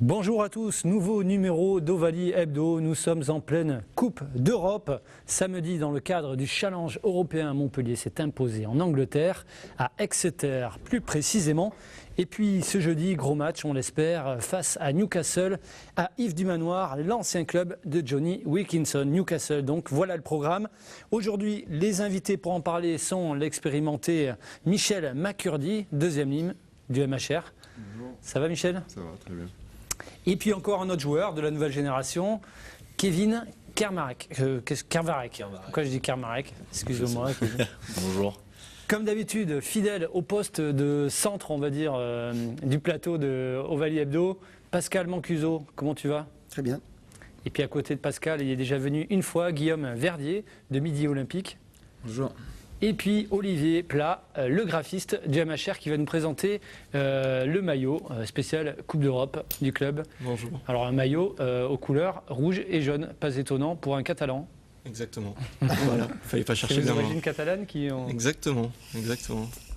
Bonjour à tous, nouveau numéro d'Ovalie Hebdo. Nous sommes en pleine Coupe d'Europe. Samedi, dans le cadre du Challenge européen, Montpellier s'est imposé en Angleterre, à Exeter plus précisément. Et puis ce jeudi, gros match, on l'espère, face à Newcastle, à Yves du Manoir, l'ancien club de Johnny Wilkinson. Newcastle, donc voilà le programme. Aujourd'hui, les invités pour en parler sont l'expérimenté Michel Macurdy, deuxième ligne du MHR. Bonjour. Ça va Michel ? Ça va, très bien. Et puis encore un autre joueur de la nouvelle génération, Kevin Kermarek. Pourquoi je dis Kermarek ? Excusez-moi. Bonjour. Comme d'habitude, fidèle au poste de centre, on va dire, du plateau de Ovalie Hebdo, Pascal Mancuso. Comment tu vas ? Très bien. Et puis à côté de Pascal, il est déjà venu une fois, Guillaume Verdier, de Midi Olympique. Bonjour. Et puis Olivier Plat, le graphiste du MHR, qui va nous présenter le maillot spécial Coupe d'Europe du club. Bonjour. Alors un maillot aux couleurs rouge et jaune, pas étonnant pour un Catalan. Exactement. Voilà, fallait pas chercher C'est bien les loin. origines catalanes qui ont... Exactement.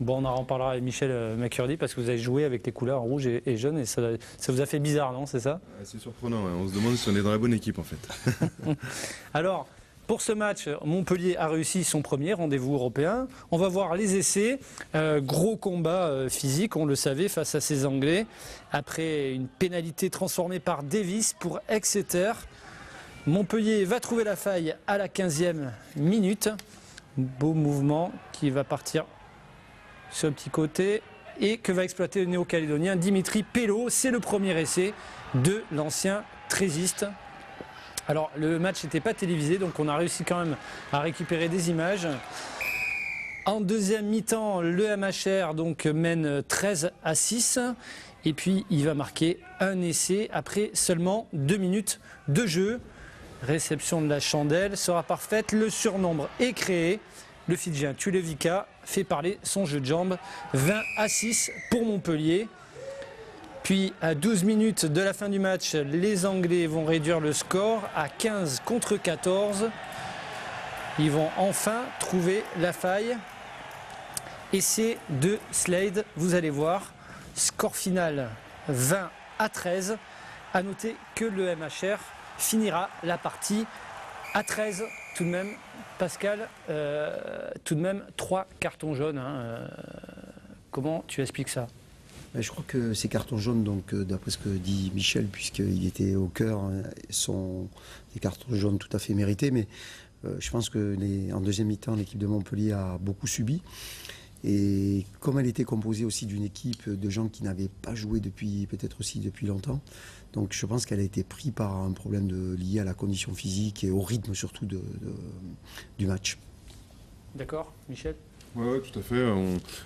Bon, on en reparlera avec Michel Macurdy parce que vous avez joué avec les couleurs rouge et jaune et ça vous a fait bizarre, non ? C'est ça ? C'est surprenant, ouais. On se demande si on est dans la bonne équipe en fait. Alors, pour ce match, Montpellier a réussi son premier rendez-vous européen. On va voir les essais. Gros combat physique, on le savait, face à ces Anglais. Après une pénalité transformée par Davis pour Exeter. Montpellier va trouver la faille à la 15e minute. Beau mouvement qui va partir sur le petit côté et que va exploiter le néo-calédonien Dimitri Pello. C'est le premier essai de l'ancien trésiste. Alors le match n'était pas télévisé, donc on a réussi quand même à récupérer des images. En deuxième mi-temps, le MHR donc mène 13-6 et puis il va marquer un essai après seulement 2 minutes de jeu. Réception de la chandelle sera parfaite, le surnombre est créé. Le Fidjien Tulevica fait parler son jeu de jambes. 20-6 pour Montpellier. Puis à 12 minutes de la fin du match, les Anglais vont réduire le score à 15 contre 14. Ils vont enfin trouver la faille. Essai de Slade, vous allez voir. Score final 20-13. À noter que le MHR finira la partie à 13 tout de même. Pascal, tout de même 3 cartons jaunes. Comment tu expliques ça ? Je crois que ces cartons jaunes, donc d'après ce que dit Michel, puisqu'il était au cœur, sont des cartons jaunes tout à fait mérités. Mais je pense que en deuxième mi-temps, l'équipe de Montpellier a beaucoup subi. Et comme elle était composée aussi d'une équipe de gens qui n'avaient pas joué peut-être aussi depuis longtemps, donc je pense qu'elle a été prise par un problème lié à la condition physique et au rythme surtout du match. D'accord, Michel ? Ouais, tout à fait.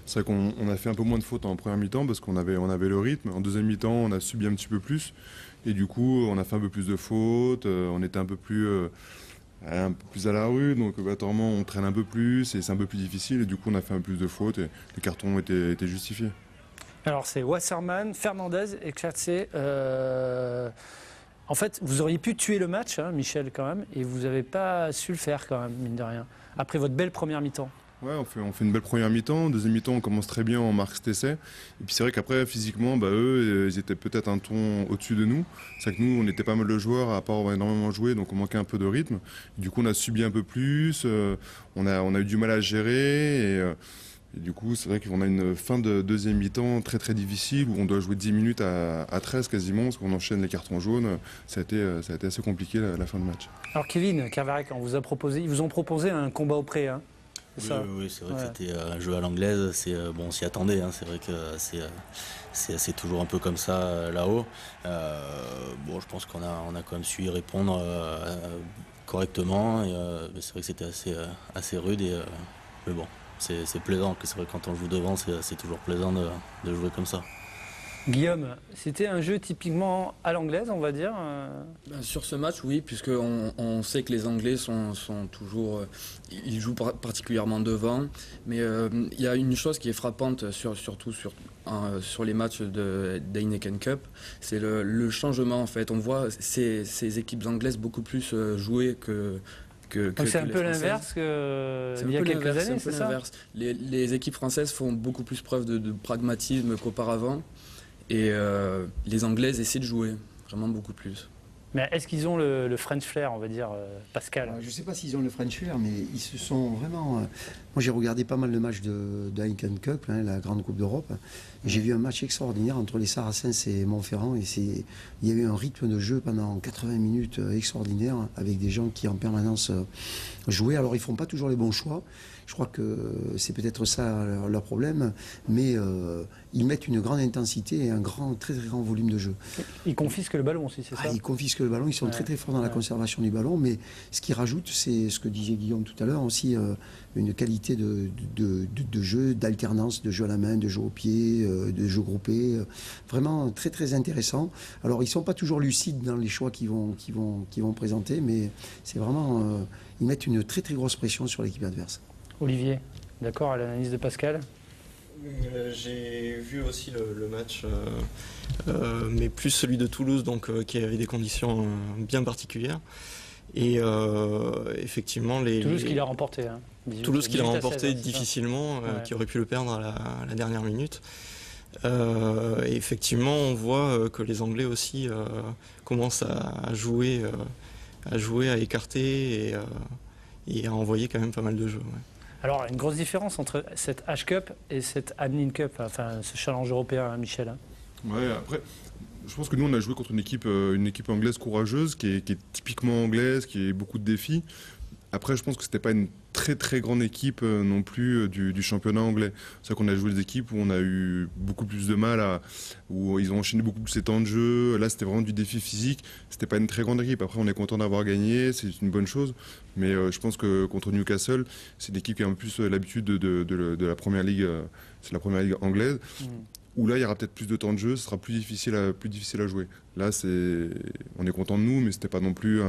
C'est vrai qu'on a fait un peu moins de fautes en première mi-temps parce qu'on avait le rythme. En deuxième mi-temps, on a subi un petit peu plus. Et du coup, on a fait un peu plus de fautes. On était un peu plus à la rue. Donc, obligatoirement, on traîne un peu plus et c'est un peu plus difficile. Et du coup, on a fait un peu plus de fautes et les cartons étaient justifiés. Alors, c'est Wasserman, Fernandez et Klatse. En fait, vous auriez pu tuer le match, hein, Michel, quand même. Et vous n'avez pas su le faire, quand même, mine de rien. Après votre belle première mi-temps. Ouais, on fait une belle première mi-temps. Deuxième mi-temps, on commence très bien, on marque cet essai. Et puis c'est vrai qu'après, physiquement, eux, ils étaient peut-être un ton au-dessus de nous. C'est vrai que nous, on était pas mal de joueurs, à part énormément jouer, donc on manquait un peu de rythme. Et du coup, on a subi un peu plus, on a eu du mal à gérer. Et du coup, c'est vrai qu'on a une fin de deuxième mi-temps très très difficile, où on doit jouer 10 minutes à 13 quasiment, parce qu'on enchaîne les cartons jaunes. Ça a été assez compliqué la fin de match. Alors Kevin Kervarek, ils vous ont proposé un combat au pré, hein. Oui, c'est vrai que c'était un jeu à l'anglaise, on s'y attendait, hein, c'est vrai que c'est toujours un peu comme ça là-haut. Je pense qu'on a quand même su y répondre correctement, et c'est vrai que c'était assez rude, mais bon, c'est plaisant, c'est vrai que quand on joue devant, c'est toujours plaisant de jouer comme ça. Guillaume, c'était un jeu typiquement à l'anglaise, on va dire. Sur ce match, oui, puisqu'on sait que les Anglais sont toujours... ils jouent particulièrement devant. Mais il y a une chose qui est frappante, surtout sur les matchs de Heineken Cup, c'est le changement, en fait. On voit ces équipes anglaises beaucoup plus jouer que donc c'est un peu l'inverse qu'il y a quelques années, c'est ça ? Les équipes françaises font beaucoup plus preuve de pragmatisme qu'auparavant. Et les Anglaises essaient de jouer. vraiment beaucoup plus. Mais est-ce qu'ils ont le French flair, on va dire, Pascal? Je ne sais pas s'ils ont le French flair, mais ils se sont vraiment... moi, j'ai regardé pas mal de matchs de Heineken Cup, la grande Coupe d'Europe. J'ai vu un match extraordinaire entre les Saracens et Montferrand. Il y a eu un rythme de jeu pendant 80 minutes extraordinaire, avec des gens qui en permanence jouaient. Alors, ils ne font pas toujours les bons choix. Je crois que c'est peut-être ça leur problème, mais ils mettent une grande intensité et un très très grand volume de jeu. Ils confisquent le ballon aussi, c'est ça? Ils confisquent le ballon, ils sont très très forts dans la conservation du ballon, mais ce qu'ils rajoutent, c'est ce que disait Guillaume tout à l'heure, aussi une qualité de jeu, d'alternance, de jeu à la main, de jeu au pied, de jeu groupé, vraiment très très intéressant. Alors ils ne sont pas toujours lucides dans les choix qu'ils vont présenter, mais c'est vraiment, ils mettent une très très grosse pression sur l'équipe adverse. Olivier, d'accord à l'analyse de Pascal? J'ai vu aussi le match, mais plus celui de Toulouse, donc, qui avait des conditions bien particulières. Et effectivement, Toulouse qui l'a remporté. Hein. Toulouse qui l'a remporté 16, difficilement, qui aurait pu le perdre à la dernière minute. Et effectivement, on voit que les Anglais aussi commencent à jouer, à écarter et à envoyer quand même pas mal de jeux. Ouais. Alors, une grosse différence entre cette H-Cup et cette Admin Cup, enfin ce challenge européen, hein, Michel. Hein. Ouais, après, je pense que nous, on a joué contre une équipe anglaise courageuse, qui est typiquement anglaise, qui a beaucoup de défis. Après, je pense que c'était pas une très très grande équipe non plus du championnat anglais. C'est vrai qu'on a joué des équipes où on a eu beaucoup plus de mal, où ils ont enchaîné beaucoup plus les temps de jeu. Là, c'était vraiment du défi physique. C'était pas une très grande équipe. Après, on est content d'avoir gagné, c'est une bonne chose. Mais je pense que contre Newcastle, c'est une équipe qui a un peu plus l'habitude de la première ligue. C'est la première ligue anglaise. Où là, il y aura peut-être plus de temps de jeu, ce sera plus difficile à jouer. Là, on est content de nous, mais c'était pas non plus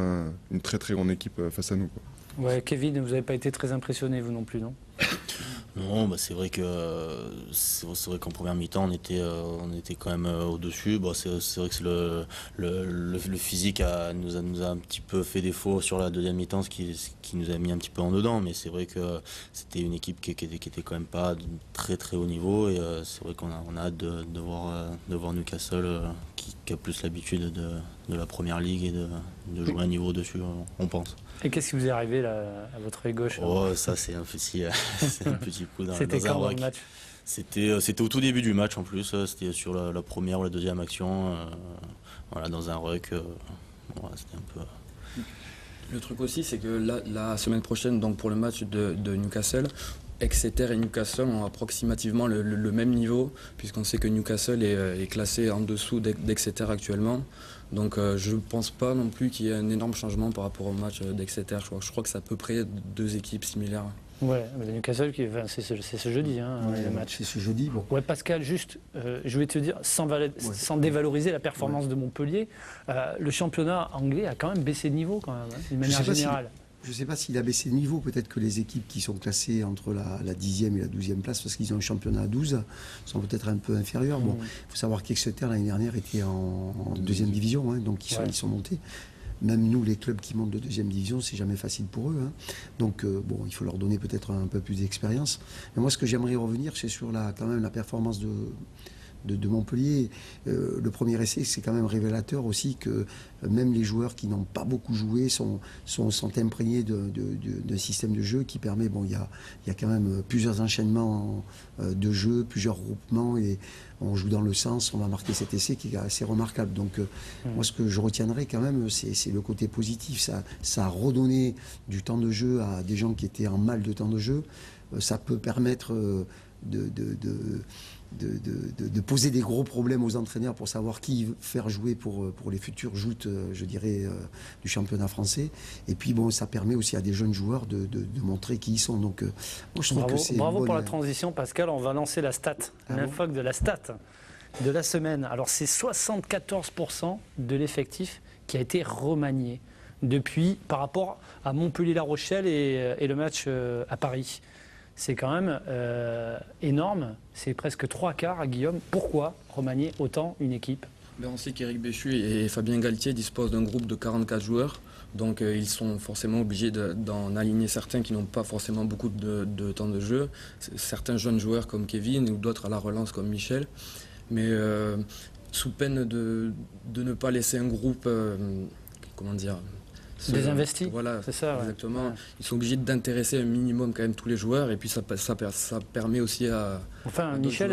une très très grande équipe face à nous, quoi. Ouais, Kevin, vous n'avez pas été très impressionné, vous non plus, non? Non, c'est vrai qu'en première mi-temps, on était quand même au-dessus. C'est vrai que le physique nous a un petit peu fait défaut sur la deuxième mi-temps, ce qui nous a mis un petit peu en dedans. Mais c'est vrai que c'était une équipe qui était quand même pas de très très haut niveau. Et c'est vrai qu'on a hâte de voir Newcastle qui a plus l'habitude de la première ligue et de jouer un niveau au-dessus, on pense. Et qu'est-ce qui vous est arrivé là, à votre œil gauche? Ça c'est un petit coup dans C'était un quand rock. le match? C'était au tout début du match en plus, c'était sur la première ou la deuxième action, dans un ruck. C'était un peu... Le truc aussi, c'est que la semaine prochaine, donc pour le match de Newcastle, Exeter et Newcastle ont approximativement le même niveau, puisqu'on sait que Newcastle est classé en dessous d'Exeter actuellement. Donc je ne pense pas non plus qu'il y ait un énorme changement par rapport au match d'Exeter. Je crois que c'est à peu près deux équipes similaires. Ouais, mais Newcastle, c'est ce jeudi, le match. C'est ce jeudi. Bon. Ouais, Pascal, juste, je vais te dire, sans dévaloriser la performance de Montpellier, le championnat anglais a quand même baissé de niveau, d'une manière générale. Je ne sais pas s'il a baissé de niveau. Peut-être que les équipes qui sont classées entre la 10e et la 12e place, parce qu'ils ont un championnat à 12, sont peut-être un peu inférieurs. Bon, il faut savoir qu'Exeter, l'année dernière, était en deuxième division, donc ils sont montés. Même nous, les clubs qui montent de deuxième division, c'est jamais facile pour eux. Donc, il faut leur donner peut-être un peu plus d'expérience. Mais moi, ce que j'aimerais revenir, c'est sur quand même la performance de Montpellier. Le premier essai, c'est quand même révélateur aussi que même les joueurs qui n'ont pas beaucoup joué sont imprégnés d'un système de jeu qui permet, il y a quand même plusieurs enchaînements de jeu, plusieurs groupements, et on joue dans le sens, on va marquer cet essai qui est assez remarquable. Donc moi, ce que je retiendrai quand même, c'est le côté positif. Ça a redonné du temps de jeu à des gens qui étaient en mal de temps de jeu. Ça peut permettre de poser des gros problèmes aux entraîneurs pour savoir qui faire jouer pour les futures joutes, je dirais, du championnat français. Et puis ça permet aussi à des jeunes joueurs de montrer qui ils sont. Donc moi, je trouve que c'est bravo pour la transition, Pascal. On va lancer la stat, l'infoc de la stat de la semaine. Alors c'est 74% de l'effectif qui a été remanié depuis par rapport à Montpellier-La Rochelle et le match à Paris. C'est quand même énorme, c'est presque 3/4 à Guillaume. Pourquoi remanier autant une équipe? On sait qu'Éric Béchu et Fabien Galtier disposent d'un groupe de 44 joueurs, donc ils sont forcément obligés d'en aligner certains qui n'ont pas forcément beaucoup de temps de jeu, certains jeunes joueurs comme Kevin ou d'autres à la relance comme Michel. Mais sous peine de ne pas laisser un groupe, comment dire, désinvesti. Voilà, c'est ça. exactement. Ouais. Ils sont obligés d'intéresser un minimum quand même tous les joueurs, et puis ça permet aussi à... Enfin, Michel,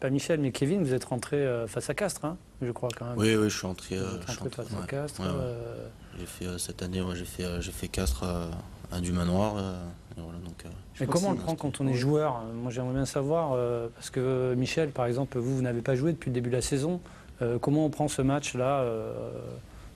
pas Michel, mais Kevin, vous êtes rentré face à Castres, hein, je crois quand même. Oui, je suis rentré. Face à Castres. J'ai fait cette année, j'ai fait Castres à du Manoir. Et voilà, donc, mais comment on le prend quand on est joueur? Moi, j'aimerais bien savoir, parce que Michel, par exemple, vous n'avez pas joué depuis le début de la saison. Comment on prend ce match-là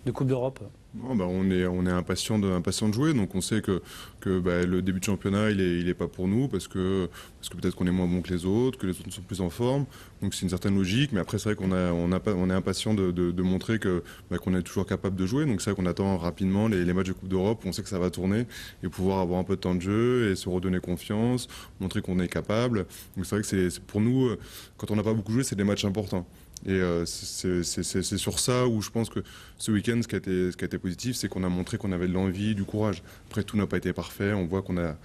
de Coupe d'Europe? Non, on est impatient de jouer, donc on sait que le début de championnat il est pas pour nous parce que peut-être qu'on est moins bon que les autres sont plus en forme, donc c'est une certaine logique. Mais après c'est vrai on est impatient de montrer qu'on est toujours capable de jouer, donc c'est vrai qu'on attend rapidement les matchs de Coupe d'Europe. On sait que ça va tourner et pouvoir avoir un peu de temps de jeu et se redonner confiance, montrer qu'on est capable. Donc c'est vrai que c'est pour nous, quand on n'a pas beaucoup joué, c'est des matchs importants. Et c'est sur ça où je pense que ce week-end, ce qui a été positif, c'est qu'on a montré qu'on avait de l'envie, du courage. Après, tout n'a pas été parfait, on voit qu'on n'a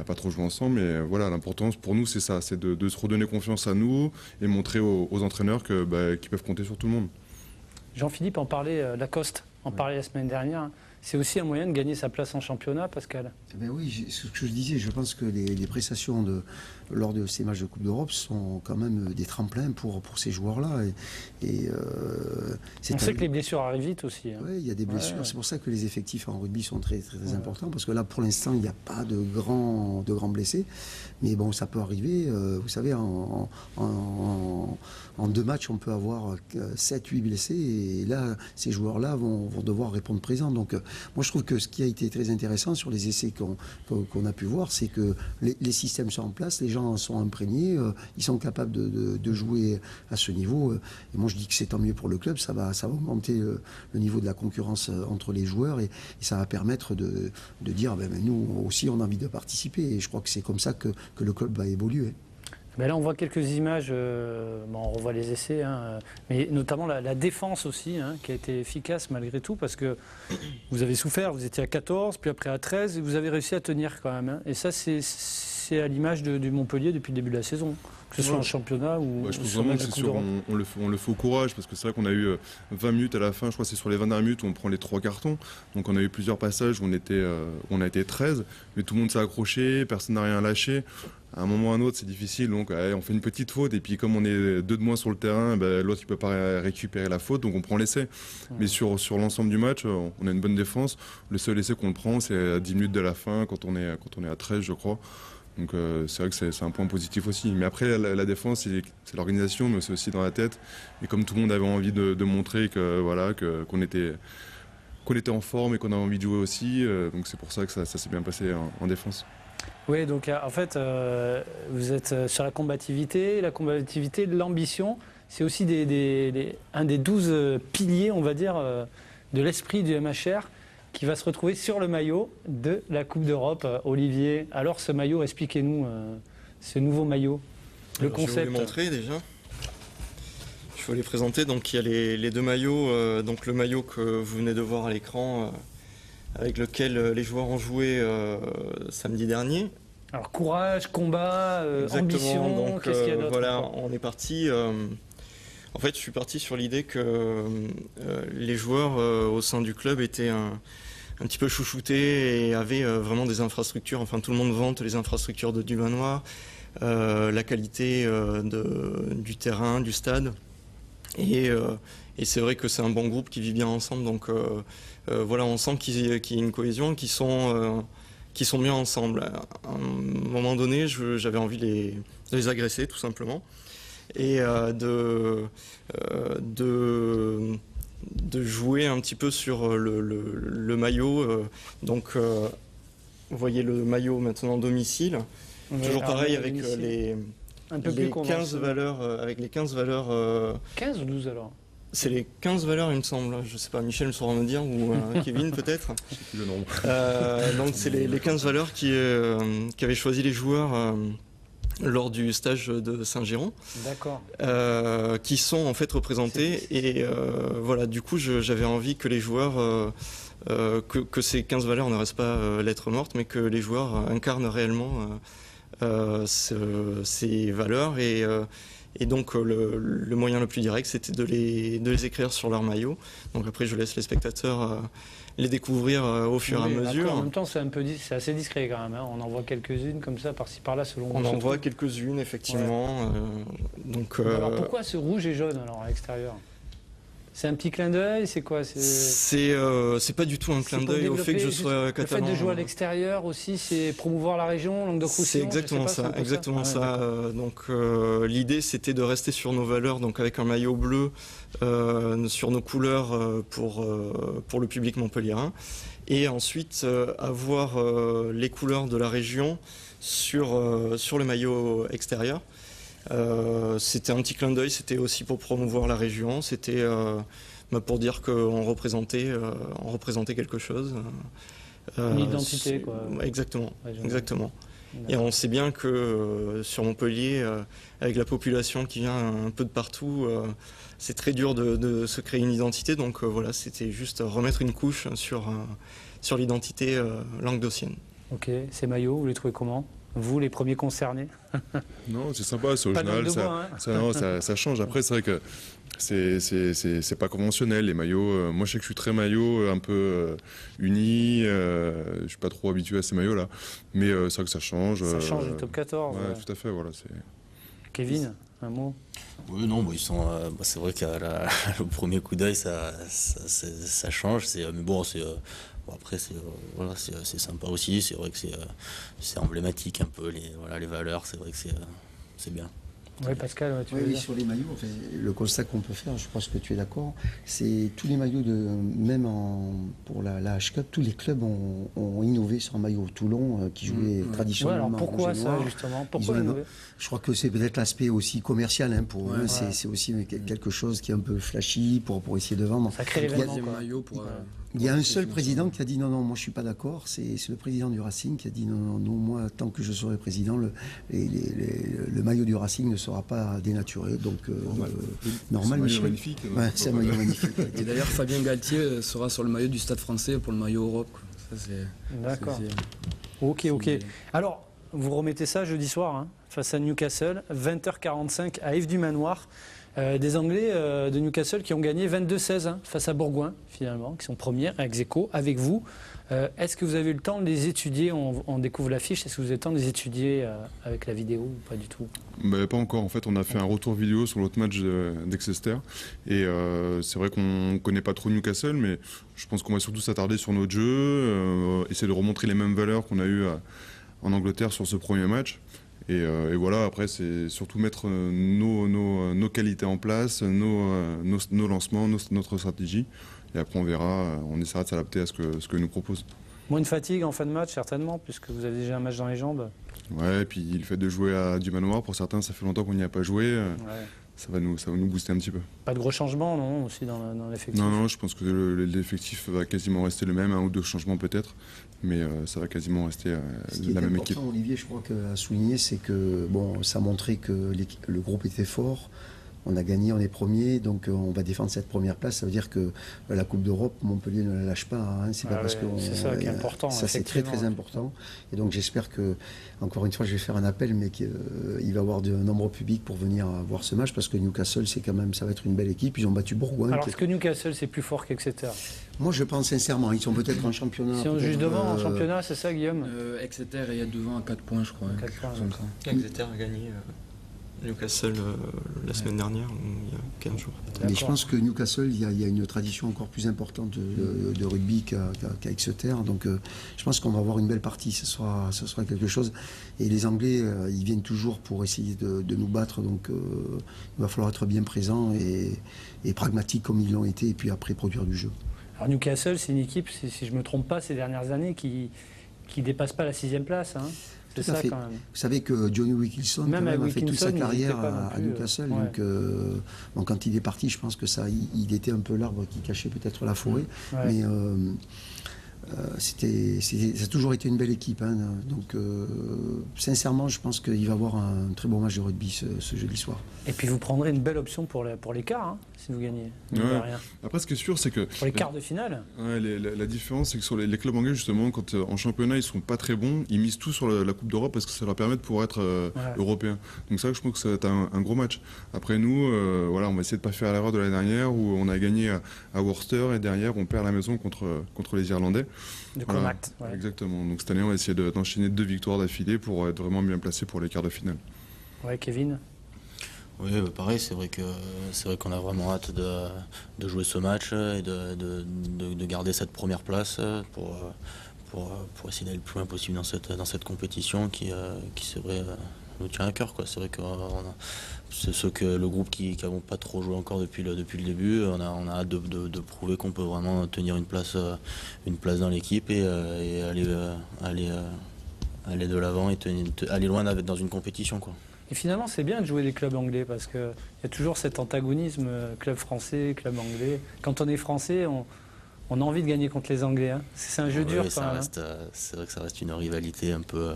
pas trop joué ensemble, mais voilà, l'importance pour nous, c'est ça, c'est de se redonner confiance à nous et montrer aux entraîneurs qu'ils peuvent compter sur tout le monde. Jean-Philippe en parlait, Lacoste en parlait la semaine dernière. C'est aussi un moyen de gagner sa place en championnat, Pascal? Oui, ce que je disais, je pense que les prestations lors de ces matchs de Coupe d'Europe sont quand même des tremplins pour ces joueurs-là. On sait que les blessures arrivent vite aussi. Hein. Oui, il y a des blessures. Ouais. C'est pour ça que les effectifs en rugby sont très, très importants, parce que là, pour l'instant, il n'y a pas de grands blessés. Mais bon, ça peut arriver. Vous savez, en 2 matchs, on peut avoir 7-8 blessés. Et là, ces joueurs-là vont devoir répondre présent. Donc, moi, je trouve que ce qui a été très intéressant sur les essais qu'on a pu voir, c'est que les systèmes sont en place, les gens sont imprégnés, ils sont capables de jouer à ce niveau. Et moi, je dis que c'est tant mieux pour le club, ça va augmenter le niveau de la concurrence entre les joueurs et ça va permettre de dire, nous aussi, on a envie de participer. Et je crois que c'est comme ça que le club va évoluer. Là, on voit quelques images, on revoit les essais, hein, mais notamment la défense aussi, hein, qui a été efficace malgré tout, parce que vous avez souffert, vous étiez à 14, puis après à 13, et vous avez réussi à tenir quand même. Hein. Et ça, c'est à l'image du Montpellier depuis le début de la saison, que ce soit en championnat ou je pense vraiment que c'est sûr, on le fait au courage, parce que c'est vrai qu'on a eu 20 minutes à la fin, je crois que c'est sur les 20 dernières minutes où on prend les 3 cartons, donc on a eu plusieurs passages où on a été 13, mais tout le monde s'est accroché, personne n'a rien lâché. À un moment ou à un autre, c'est difficile, donc on fait une petite faute, et puis comme on est 2 de moins sur le terrain, l'autre il ne peut pas récupérer la faute, donc on prend l'essai. Mais sur l'ensemble du match, on a une bonne défense. Le seul essai qu'on prend, c'est à 10 minutes de la fin, quand on est à 13, je crois. Donc c'est vrai que c'est un point positif aussi. Mais après, la défense, c'est l'organisation, mais c'est aussi dans la tête. Et comme tout le monde avait envie de montrer qu'on était en forme et qu'on avait envie de jouer aussi, donc c'est pour ça que ça s'est bien passé en défense. Oui, donc en fait, vous êtes sur la combativité, l'ambition. C'est aussi un des 12 piliers, on va dire, de l'esprit du MHR qui va se retrouver sur le maillot de la Coupe d'Europe. Olivier, alors ce maillot, expliquez-nous ce nouveau maillot, le concept. Je vais vous les montrer déjà. Il faut les présenter. Donc il y a les 2 maillots. Donc le maillot que vous venez de voir à l'écran, avec lequel les joueurs ont joué samedi dernier. Alors courage, combat, ambition, donc, qu'est-ce qu'il y a d'autre? Voilà, on est parti. En fait, je suis parti sur l'idée que les joueurs au sein du club étaient un petit peu chouchoutés et avaient vraiment des infrastructures. Enfin, tout le monde vante les infrastructures du Manoir, la qualité du terrain, du stade. Et c'est vrai que c'est un bon groupe qui vit bien ensemble. Donc voilà, on sent qu'il y a une cohésion, qui sont bien ensemble. À un moment donné, j'avais envie de les agresser, tout simplement. Et de jouer un petit peu sur le maillot. Donc, vous voyez le maillot maintenant domicile. Toujours pareil avec les 15 valeurs. Avec les 15 valeurs. 15 ou 12 alors? C'est les 15 valeurs, il me semble. Je ne sais pas, Michel saura me dire, ou Kevin peut-être. Je sais plus le nombre. Donc, c'est les 15 valeurs qu'avaient choisi les joueurs lors du stage de Saint-Girons. D'accord. Qui sont en fait représentés. Et voilà, du coup, j'avais envie que les joueurs, que ces 15 valeurs ne restent pas lettres mortes, mais que les joueurs incarnent réellement ces valeurs. Et donc le moyen le plus direct, c'était de les écrire sur leur maillot. Donc après, je laisse les spectateurs les découvrir au fur et à mesure. Après, en même temps, c'est assez discret quand même. Hein. On en voit quelques-unes comme ça, par-ci par-là, selon. On en voit quelques-unes, effectivement. Ouais. Alors pourquoi ce rouge et jaune alors à l'extérieur? C'est un petit clin d'œil, c'est quoi? C'est pas du tout un clin d'œil au fait que je sois catalan. Le fait de jouer à l'extérieur aussi, c'est promouvoir la région, Languedoc-Roussillon. C'est exactement ça, exactement ça. Donc l'idée, c'était de rester sur nos valeurs, donc avec un maillot bleu, sur nos couleurs pour le public montpelliérain, et ensuite avoir les couleurs de la région sur le maillot extérieur. C'était un petit clin d'œil, c'était aussi pour promouvoir la région, c'était pour dire qu'on représentait quelque chose. Une identité, quoi. Exactement, exactement. Et on sait bien que sur Montpellier, avec la population qui vient un peu de partout, c'est très dur de se créer une identité. Donc voilà, c'était juste remettre une couche sur l'identité languedocienne. Ok, ces maillots, vous les trouvez comment? Vous, les premiers concernés? Non, c'est sympa, c'est original, ça change. Après, c'est vrai que c'est pas conventionnel, les maillots. Moi, je sais que je suis très maillot, un peu uni. Je suis pas trop habitué à ces maillots-là. Mais c'est vrai que ça change. Ça change du top 14. Ouais, tout à fait, voilà. Kevin, un mot? Oui, non, ils sont. C'est vrai qu'au premier coup d'œil, ça change. Mais bon, c'est. Bon, après, c'est sympa aussi. C'est vrai que c'est emblématique un peu, les valeurs. C'est vrai que c'est bien. Oui, Pascal, tu veux dire? Sur les maillots, enfin, le constat qu'on peut faire, je pense que tu es d'accord, c'est tous les maillots, même pour la H-Cup, tous les clubs ont innové sur un maillot. Toulon, qui jouait traditionnellement. Alors pourquoi ça, justement? Pourquoi innover? Je crois que c'est peut-être l'aspect aussi commercial. Hein, pour eux, c'est aussi quelque chose qui est un peu flashy pour essayer de vendre. Ça crée l'événement. Il y a un seul président qui a dit non, moi je ne suis pas d'accord. C'est le président du Racing qui a dit non, moi tant que je serai président, le maillot du Racing ne sera pas dénaturé. Donc normal, c'est un maillot magnifique. C'est un maillot magnifique. Et d'ailleurs, Fabien Galtier sera sur le maillot du Stade Français pour le maillot Europe. D'accord. Ok. Alors, vous remettez ça jeudi soir, hein, face à Newcastle, 20h45 à Yves-du-Manoir. Des Anglais de Newcastle qui ont gagné 22-16 hein, face à Bourgoin, finalement, qui sont premiers, ex-aequo, avec vous. Est-ce que vous avez eu le temps de les étudier? On découvre l'affiche. Est-ce que vous avez le temps de les étudier avec la vidéo ou pas du tout? Pas encore. En fait, on a fait un retour vidéo sur l'autre match d'Exeter. Et c'est vrai qu'on ne connaît pas trop Newcastle, mais je pense qu'on va surtout s'attarder sur notre jeu, essayer de remontrer les mêmes valeurs qu'on a eues en Angleterre sur ce premier match. Et voilà, après, c'est surtout mettre nos qualités en place, nos lancements, notre stratégie. Et après, on verra, on essaiera de s'adapter à ce que nous propose. Moins de fatigue en fin de match, certainement, puisque vous avez déjà un match dans les jambes. Ouais, et puis le fait de jouer à du manoir, pour certains, ça fait longtemps qu'on n'y a pas joué. Ça va nous booster un petit peu. Pas de gros changements, non, aussi dans l'effectif? Non, je pense que l'effectif va quasiment rester le même, un ou deux changements peut-être, mais ça va quasiment rester la même équipe. Olivier, je crois qu'à souligner, c'est que ça a montré que le groupe était fort. On a gagné, on est premier, donc on va défendre cette première place. Ça veut dire que la Coupe d'Europe, Montpellier ne la lâche pas. Hein. C'est pas parce que c'est ça qui est important. Ça, c'est très très important. Et donc j'espère que, encore une fois, je vais faire un appel, mais qu'il va y avoir de nombreux publics pour venir voir ce match, parce que Newcastle, c'est quand même, ça va être une belle équipe. Ils ont battu Bourgoin. Alors est-ce que Newcastle, c'est plus fort qu'Exeter? Moi, je pense sincèrement, ils sont peut-être en championnat. Si on juge devant en championnat, c'est ça, Guillaume? Exeter est devant à 4 points, je crois. 4 points, comme ça. Exeter a gagné Newcastle la semaine dernière, il y a 15 jours. Mais je pense que Newcastle, il y a une tradition encore plus importante de rugby qu'à Exeter. Donc je pense qu'on va avoir une belle partie. Ce sera quelque chose. Et les Anglais, ils viennent toujours pour essayer de nous battre. Donc il va falloir être bien présent et pragmatique comme ils l'ont été. Et puis après, produire du jeu. Alors Newcastle, c'est une équipe, si je ne me trompe pas, ces dernières années, qui ne dépasse pas la 6e place. Hein. C'est ça, quand même. Vous savez que Johnny Wilkinson a fait toute sa carrière à Newcastle. Ouais. Donc quand il est parti, je pense que il était un peu l'arbre qui cachait peut-être la forêt. Ouais. Mais ça a toujours été une belle équipe. Hein. Donc, sincèrement, je pense qu'il va y avoir un très bon match de rugby ce jeudi soir. Et puis vous prendrez une belle option pour l'écart, hein, si vous gagnez. Rien. Après, ce qui est sûr, c'est que... Pour les quarts de finale. Ouais, la différence, c'est que sur les clubs anglais, justement, quand en championnat, ils sont pas très bons, ils misent tout sur la Coupe d'Europe parce que ça leur permet de pouvoir être européens. Donc c'est vrai que je pense que ça va être un gros match. Après nous, voilà, on va essayer de pas faire l'erreur de l'année dernière où on a gagné à Worcester et derrière on perd à la maison contre les Irlandais. De Connacht. Voilà, exactement. Donc cette année, on va essayer d'enchaîner 2 victoires d'affilée pour être vraiment bien placé pour les quarts de finale. Ouais, Kevin. Oui, pareil, c'est vrai qu'on a vraiment hâte de jouer ce match et de garder cette première place pour essayer d'aller le plus loin possible dans cette compétition qui c'est vrai, nous tient à cœur, quoi. C'est vrai que c'est ceux que le groupe qui n'avons pas trop joué encore depuis le début, on a hâte de prouver qu'on peut vraiment tenir une place dans l'équipe et aller de l'avant et aller loin dans une compétition, quoi. Et finalement, c'est bien de jouer les clubs anglais parce qu'il y a toujours cet antagonisme, club français, club anglais. Quand on est français, on a envie de gagner contre les Anglais. Hein. C'est un jeu dur. C'est vrai que ça reste une rivalité un peu...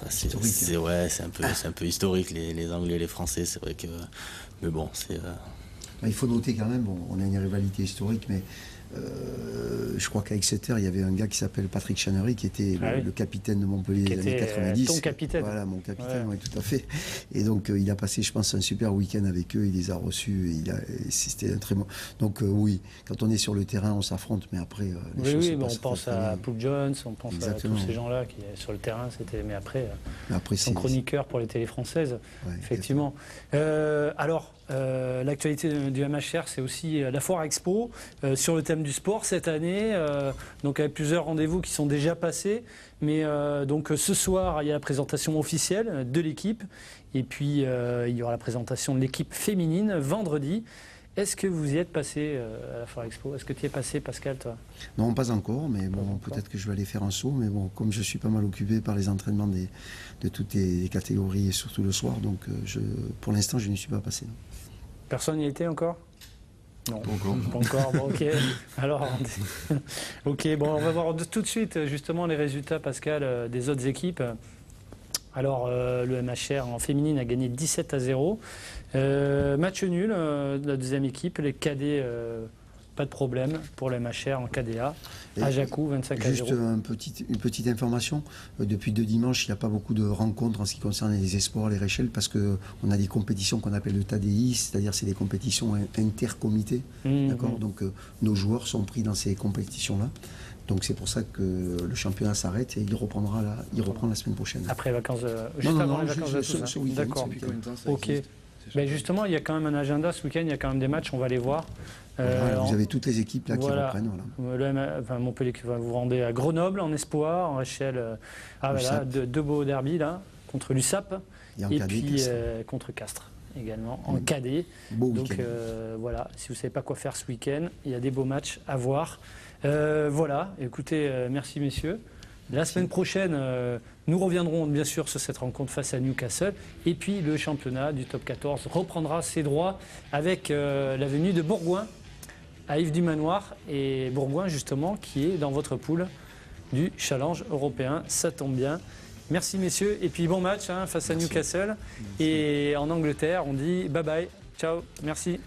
c'est un peu historique, les Anglais et les Français. C'est vrai que... Mais bon, c'est... Il faut noter quand même, on a une rivalité historique, mais je crois qu'à Exeter, il y avait un gars qui s'appelle Patrick Channery, qui était le capitaine de Montpellier des années 90. Ton capitaine. Voilà, mon capitaine, oui, tout à fait. Et donc, il a passé, je pense, un super week-end avec eux, il les a reçus, c'était un très bon... Donc, oui, quand on est sur le terrain, on s'affronte, mais après... on pense à Poole Jones, on pense à tous ces gens-là qui, sur le terrain, c'était... Mais après son chroniqueur pour les télés françaises, effectivement. Alors... l'actualité du MHR, c'est aussi la Foire Expo sur le thème du sport cette année. Donc avec plusieurs rendez-vous qui sont déjà passés. Mais donc ce soir, il y a la présentation officielle de l'équipe. Et puis il y aura la présentation de l'équipe féminine vendredi. Est-ce que vous y êtes passé à la Foire Expo? Est-ce que tu y es passé, Pascal, toi? Non, pas encore, mais bon, peut-être que je vais aller faire un saut. Mais bon, comme je suis pas mal occupé par les entraînements de toutes les catégories, et surtout le soir, donc pour l'instant, je n'y suis pas passé. Non. Personne n'y a été encore? Non, pas encore. Bon, ok. Alors, ok, bon, on va voir tout de suite justement les résultats, Pascal, des autres équipes. Alors, le MHR en féminine a gagné 17-0. Match nul de la deuxième équipe, les cadets, pas de problème pour le MHR en KDA. Ajacou, 25-0. Juste une petite information. Depuis 2 dimanches, il n'y a pas beaucoup de rencontres en ce qui concerne les espoirs, les réchelles, parce qu'on a des compétitions qu'on appelle le TADI, c'est-à-dire c'est des compétitions intercomités. D'accord. Donc nos joueurs sont pris dans ces compétitions-là. Donc c'est pour ça que le championnat s'arrête et il reprend la semaine prochaine. Après les vacances, ce week-end. D'accord. Ok. Mais justement, il y a quand même un agenda ce week-end, il y a quand même des matchs, on va les voir. Vous avez toutes les équipes là qui reprennent. Voilà. Montpellier qui va vous rendre à Grenoble en espoir, en échelle. Deux beaux derbies là, contre l'USAP et puis contre Castres également en cadet. Donc voilà, si vous ne savez pas quoi faire ce week-end, il y a des beaux matchs à voir. Voilà, écoutez, merci messieurs. La semaine prochaine, nous reviendrons bien sûr sur cette rencontre face à Newcastle. Et puis le championnat du top 14 reprendra ses droits avec la venue de Bourgoin à Yves du Manoir. Et Bourgoin justement qui est dans votre poule du challenge européen. Ça tombe bien. Merci messieurs. Et puis bon match face à Newcastle. Et en Angleterre, on dit bye bye. Ciao. Merci.